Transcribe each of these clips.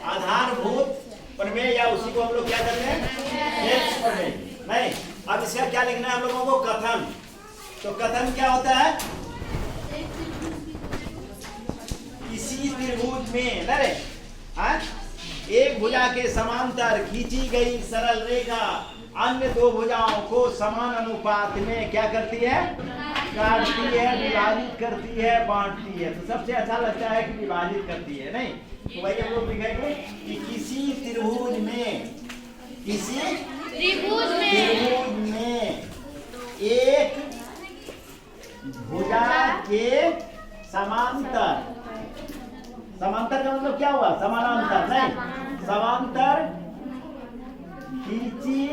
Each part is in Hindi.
आधारभूत प्रमेय या उसी को हम लोग क्या करते हैं एक्स प्रमेय। नहीं, अब इसका क्या लिखना है हम लोगों को कथन। तो कथन क्या होता है, किसी त्रिभुज में अरे एक भुजा के समांतर खींची गई सरल रेखा अन्य दो भुजाओं को समान अनुपात में क्या करती है, काटती है, विभाजित करती है, बांटती है। तो सबसे अच्छा लगता है कि विभाजित करती है। नहीं तो वही हम लोग लिखेंगे कि किसी त्रिभुज में, किसी त्रिभुज में एक भुजा के समांतर, समांतर का मतलब क्या हुआ, समानांतर नहीं, समांतर खींची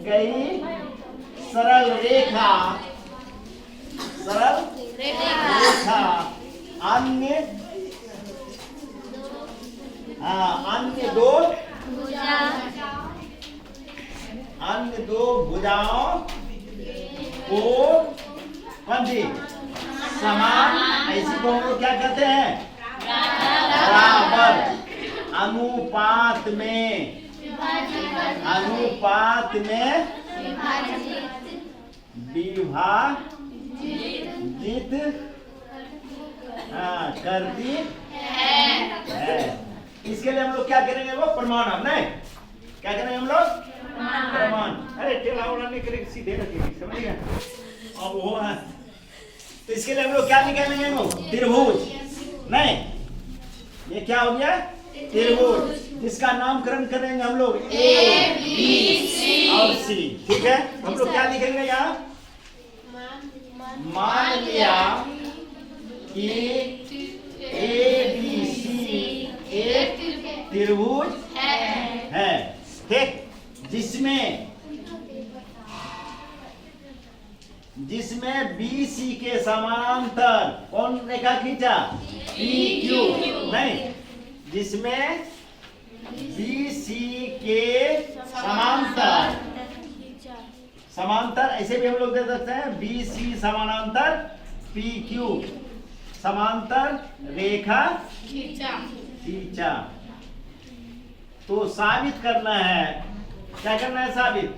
गई सरल रेखा, सरल रेखा अन्य दो भुजाओं को कौन सी समान, ऐसी को हम लोग क्या कहते हैं, बराबर अनुपात में विभाजित करती है। इसके लिए हम लोग क्या करेंगे, वो प्रमाण। हम नहीं क्या करेंगे हम लोग, प्रमाण। अरे टेढ़ा उड़ाने के लिए सीधे रखिए, समझ गए। अब वो है तो इसके लिए हम लोग क्या निकालेंगे, वो त्रिभुज। नहीं ये क्या हो गया, त्रिभुज, जिसका नामकरण करेंगे हम लोग ए बी सी और सी। ठीक है, हम लोग क्या लिखेंगे यहाँ, मान लिया कि ए बी सी एक त्रिभुज है, ठीक, जिसमें बी सी के समानांतर कौन रेखा खींचा, पी क्यू। नहीं, जिसमें बी सी के समांतर ऐसे भी हम लोग दे सकते हैं, बी सी समानांतर पी क्यू, समांतर रेखा खींचा। तो साबित करना है, क्या करना है, साबित।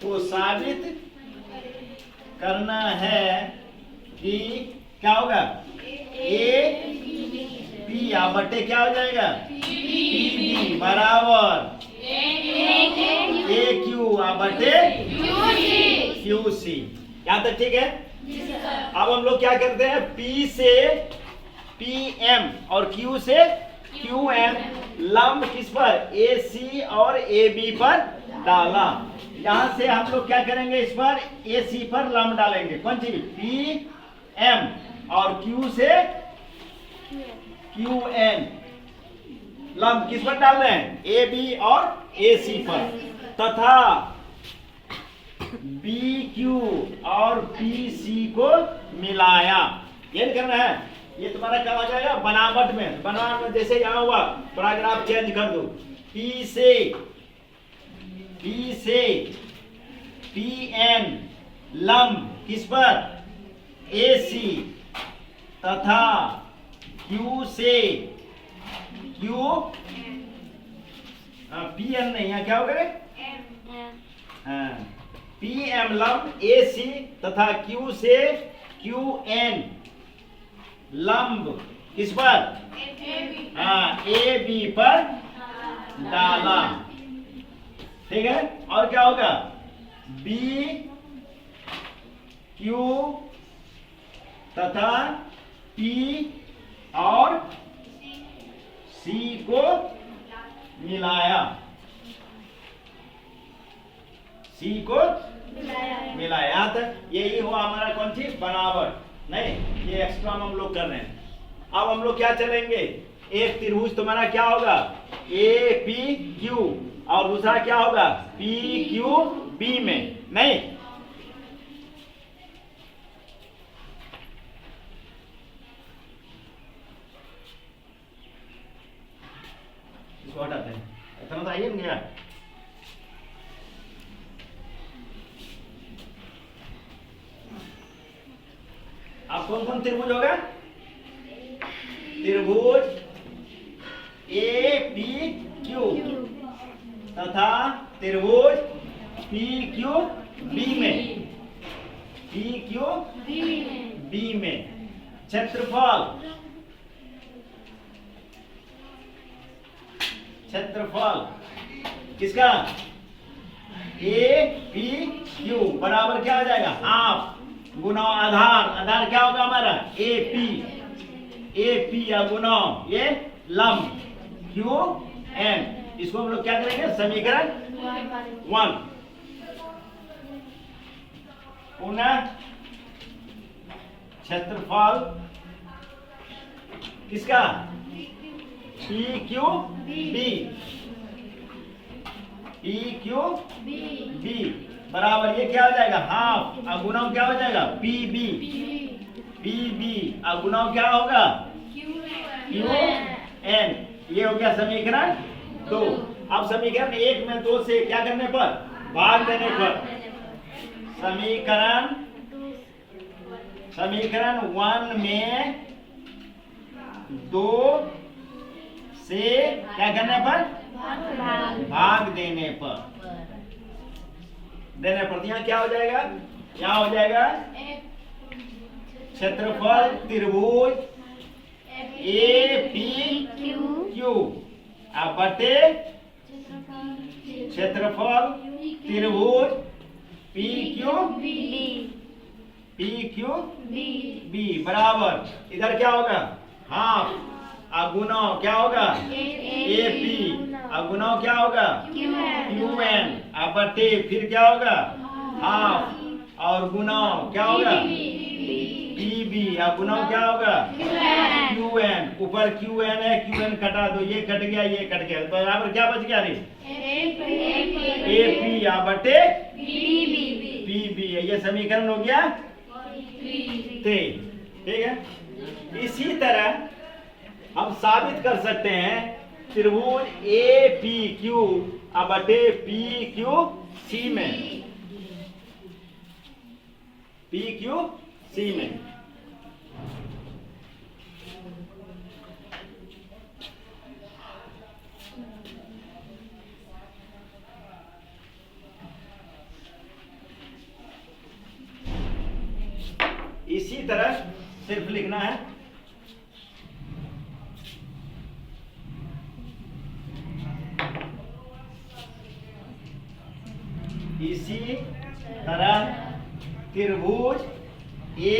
तो साबित करना है कि क्या होगा, ए पी बटे क्या हो जाएगा, पी बी बराबर ए क्यू बटे क्यू सी। यहाँ तक ठीक है। अब हम लोग क्या करते हैं, पी से पी एम और क्यू से क्यू एम लंब किस पर, ए सी और ए बी पर डाला। यहाँ से हम लोग क्या करेंगे, इस पर ए सी पर लंब डालेंगे, कौन सी, पी एम, और क्यू से क्यू एन लंब किस पर डाल रहे हैं, ए बी और ए सी पर, तथा बी क्यू और पी सी को मिलाया। ये करना है, ये तुम्हारा क्या हो जाएगा, बनावट में। बनावट में जैसे यहाँ हुआ, पैराग्राफ चेंज कर दो, पी से पी एन लंब किस पर, ए सी, तथा क्यू से क्यू पी एन नहीं, यहाँ क्या होगा, पी एम लंब ए सी तथा क्यू से क्यू एन लंब किस पर, ए बी पर डाला। ठीक है, और क्या होगा, बी क्यू तथा पी और सी को मिलाया, सी को मिलाया। यहाँ तक यही हुआ हमारा कौन सी, बनावट। नहीं, ये एक्स्ट्रा हम लोग कर रहे हैं। अब हम लोग क्या चलेंगे, एक त्रिभुज तुम्हारा क्या होगा, ए पी क्यू, और दूसरा क्या होगा, पी क्यू बी में। नहीं, इसको हटाते हैं, इतना तो आइए नहीं। अब कौन कौन त्रिभुज होगा? त्रिभुज ए पी क्यू तथा त्रिभुज पी क्यू बी में, पी क्यू बी में क्षेत्रफल, क्षेत्रफल किसका? ए पी क्यू बराबर क्या हो जाएगा? हाफ गुना आधार, आधार क्या होगा हमारा? ए पी या गुना ये लंब क्यू एन। इसको हम लोग क्या करेंगे? समीकरण 1। पुनः क्षेत्रफल किसका? P Q B, P Q B बराबर ये क्या हो जाएगा? हाफ अगुना क्या हो जाएगा? पी बी, पी बी अगुना क्या होगा? Q N. ये हो गया समीकरण 2। अब समीकरण 1 में 2 से क्या करने पर? भाग देने पर समीकरण 1 में 2 से क्या करने पर? भाग देने पर यहाँ क्या हो जाएगा? यहाँ हो जाएगा क्षेत्रफल त्रिभुज ए पी क्यू अब बटे क्षेत्रफल त्रिभुज पी क्यू बी बराबर इधर क्या होगा? हाफ अगुना क्या होगा? ए पी अगुना क्या होगा? क्यू एन अब बटे फिर क्या होगा? हाफ और गुना क्या होगा? पी बी अगुना क्या होगा? Q N. ऊपर क्यू एन है, क्यू एन कटा दो, ये कट गया, ये कट गया, तो बराबर क्या बच गया? ए पी या बटे पी बी। ये समीकरण हो गया 3। ठीक है। इसी तरह हम साबित कर सकते हैं त्रिभुज ए पी क्यू बटे पी क्यू सी में, पी क्यू सी में। इसी तरह सिर्फ लिखना है इसी तरह त्रिभुज ए